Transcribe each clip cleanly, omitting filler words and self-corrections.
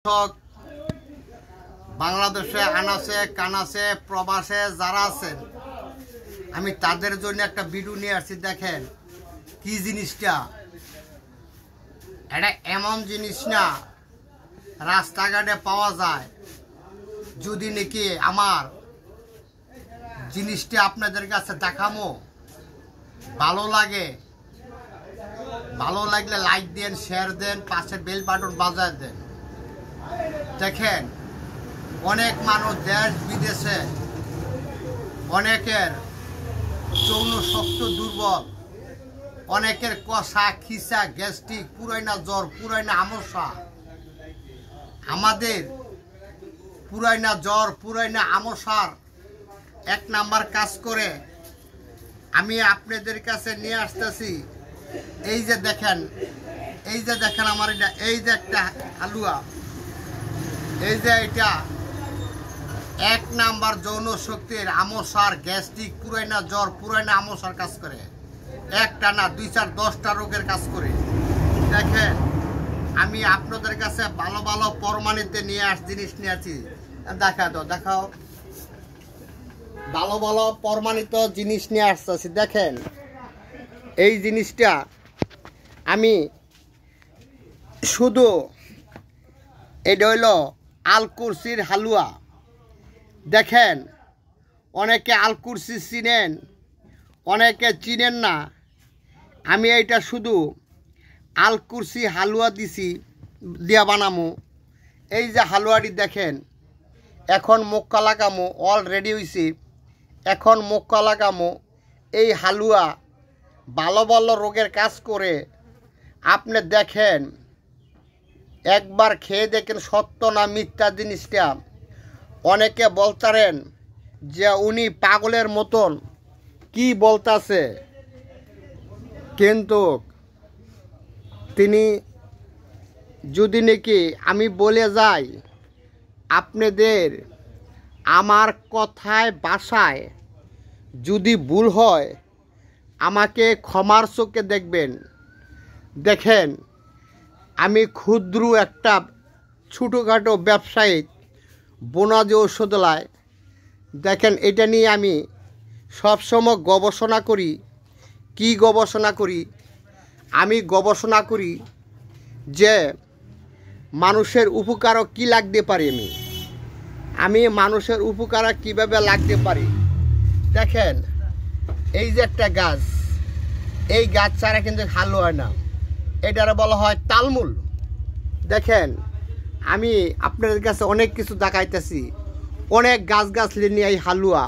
দর্শক বাংলাদেশে আনাচে কানাচে প্রবাসে যারা আছেন আমি তাদের জন্য একটা ভিডিও নিয়ে আসছি। দেখেন কি জিনিসটা, এটা এমন জিনিস না রাস্তাঘাটে পাওয়া যায়। যদি নাকি আমার জিনিসটা আপনাদের কাছে দেখামো, ভালো লাগলে লাইক দেন, শেয়ার দেন, পাশের বেল বাটন বাজায় দেন। দেখেন অনেক মানুষ দেশ বিদেশে, অনেকের যৌন শক্তি দুর্বল, অনেকের কষা খিসা গ্যাস্ট্রিক, পুরাইনা জ্বর, পুরাইনা আমসা। আমাদের পুরাইনা জ্বর, পুরাইনা আমসার এক নাম্বার কাজ করে আমি আপনাদের কাছে নিয়ে আসতেছি। এই যে দেখেন আমার এটা, এই যে একটা হালুয়া, এই যে এটা এক নাম্বার যৌন শক্তির আমসার, গ্যাস্ট্রিক, পুরাইনা জ্বর, পুরাইনা আমসার কাজ করে। একটা না, 2, 4, 10টা রোগের কাজ করে। দেখেন আমি আপনাদের কাছে ভালো ভালো প্রমাণিত জিনিস নিয়ে আছি। দেখাও ভালো ভালো প্রমাণিত জিনিস নিয়ে আসতেছি। দেখেন এই জিনিসটা আমি শুধু, এটা হইল আলকুরসির হালুয়া। দেখেন অনেকে আলকুরসি চিনেন, অনেকে চিনেন না। আমি এইটা শুধু আলকুরসি হালুয়া দিয়া বানামো। এই যে হালুয়াটি দেখেন, এখন মক্কা লাগামো, অলরেডি হয়েছি। এখন মক্কা লাগামো। এই হালুয়া ভালো ভালো রোগের কাজ করে। আপনি দেখেন, একবার খেয়ে দেখেন সত্য না মিথ্যা জিনিসটা। অনেকে বলতারেন যে উনি পাগলের মতন কি বলতাছে, কিন্তু তিনি যদি নাকি আমি বলে যাই আপনাদের, আমার কথায় ভাষায় যদি ভুল হয় আমাকে ক্ষমার চোখে দেখবেন। দেখেন আমি ক্ষুদ্র একটা ছোটোখাটো ব্যবসায়ী, বোনাজি ঔষধালয়। দেখেন এটা নিয়ে আমি সবসময় গবেষণা করি। কি গবেষণা করি? আমি গবেষণা করি যে মানুষের উপকারও কি লাগতে পারি। আমি মানুষের উপকার কিভাবে লাগতে পারি। দেখেন এই যে একটা গাছ, এই গাছ ছাড়া কিন্তু হালুয়া হয় না, এটারে বলা হয় তালমুল। দেখেন আমি আপনাদের কাছে অনেক কিছু দেখাইতেছি, অনেক গাছ নিয়ে এই হালুয়া।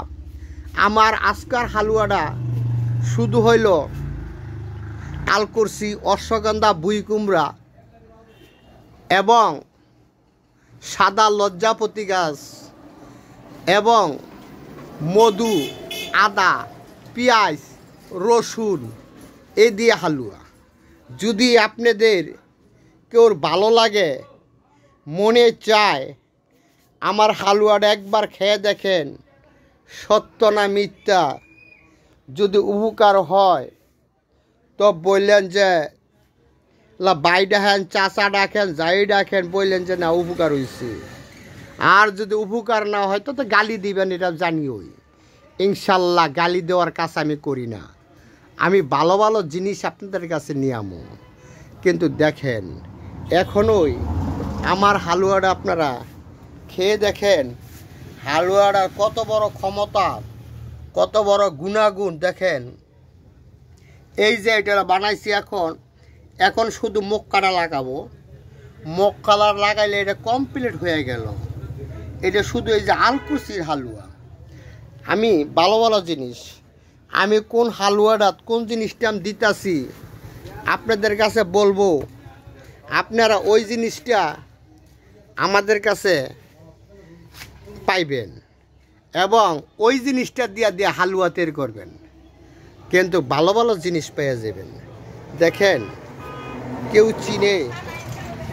আমার আজকার হালুয়াটা শুধু হইল আলকুরসি, অশ্বগন্ধা, বুই কুমড়া এবং সাদা লজ্জাপতি গাছ এবং মধু, আদা, পেঁয়াজ, রসুন এই দিয়ে হালুয়া। যদি আপনাদের কেউ ভালো লাগে, মনে চায় আমার হালুয়াটা একবার খেয়ে দেখেন, সত্য না মিথ্যা। যদি উপকার হয় তো বললেন যে বাই ডাকেন, চাচা ডাকেন, যাই ডাকেন, বললেন যে না উপকার হয়েছে। আর যদি উপকার না হয় তো গালি দিবেন, এটা জানিওই। ইনশাল্লাহ গালি দেওয়ার কাজ আমি করি না। আমি ভালো ভালো জিনিস আপনাদের কাছে নিয়ে আমো। কিন্তু দেখেন এখনই আমার হালুয়াটা আপনারা খেয়ে দেখেন, হালুয়াটার কত বড় ক্ষমতা, কত বড় গুণাগুণ। দেখেন এই যে এটা বানাইছি, এখন শুধু মক্কাটা লাগাবো। মক্কালার লাগাইলে এটা কমপ্লিট হয়ে গেল। এটা শুধু এই যে আলকুরসির হালুয়া। আমি ভালো ভালো জিনিস, আমি কোন হালুয়াটা কোন জিনিসটা আমি দিতেছি আপনাদের কাছে বলবো, আপনারা ওই জিনিসটা আমাদের কাছে পাইবেন এবং ওই জিনিসটা দিয়া হালুয়া তৈরি করবেন, কিন্তু ভালো ভালো জিনিস পেয়ে যাবেন। দেখেন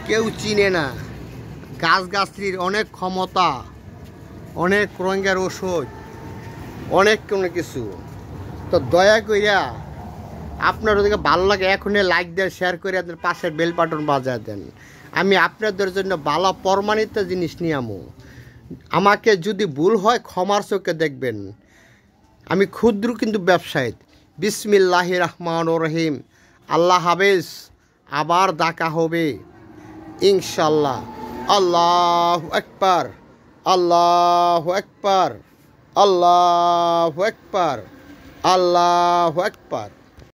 কেউ চিনে না। গাছগাছলির অনেক ক্ষমতা, অনেক রঙের ওষুধ, অনেক কোনো কিছু। তো দয়া কইরা আপনার ওদিকে ভালো লাগে এখনই লাইক দেন, শেয়ার করে আপনার পাশের বেল বাটন বাজায় দেন। আমি আপনাদের জন্য ভালো প্রমাণিত জিনিস নিয়ে আমু। আমাকে যদি ভুল হয় ক্ষমার চোখে দেখবেন। আমি ক্ষুদ্র কিন্তু ব্যবসায়ী। বিসমিল্লাহির রহমানির রহিম। আল্লাহ হাফেজ। আবার দেখা হবে ইনশাল্লাহ। আল্লাহু আকবার, আল্লাহু আকবার, আল্লাহু আকবার, আল্লাহু আকবার।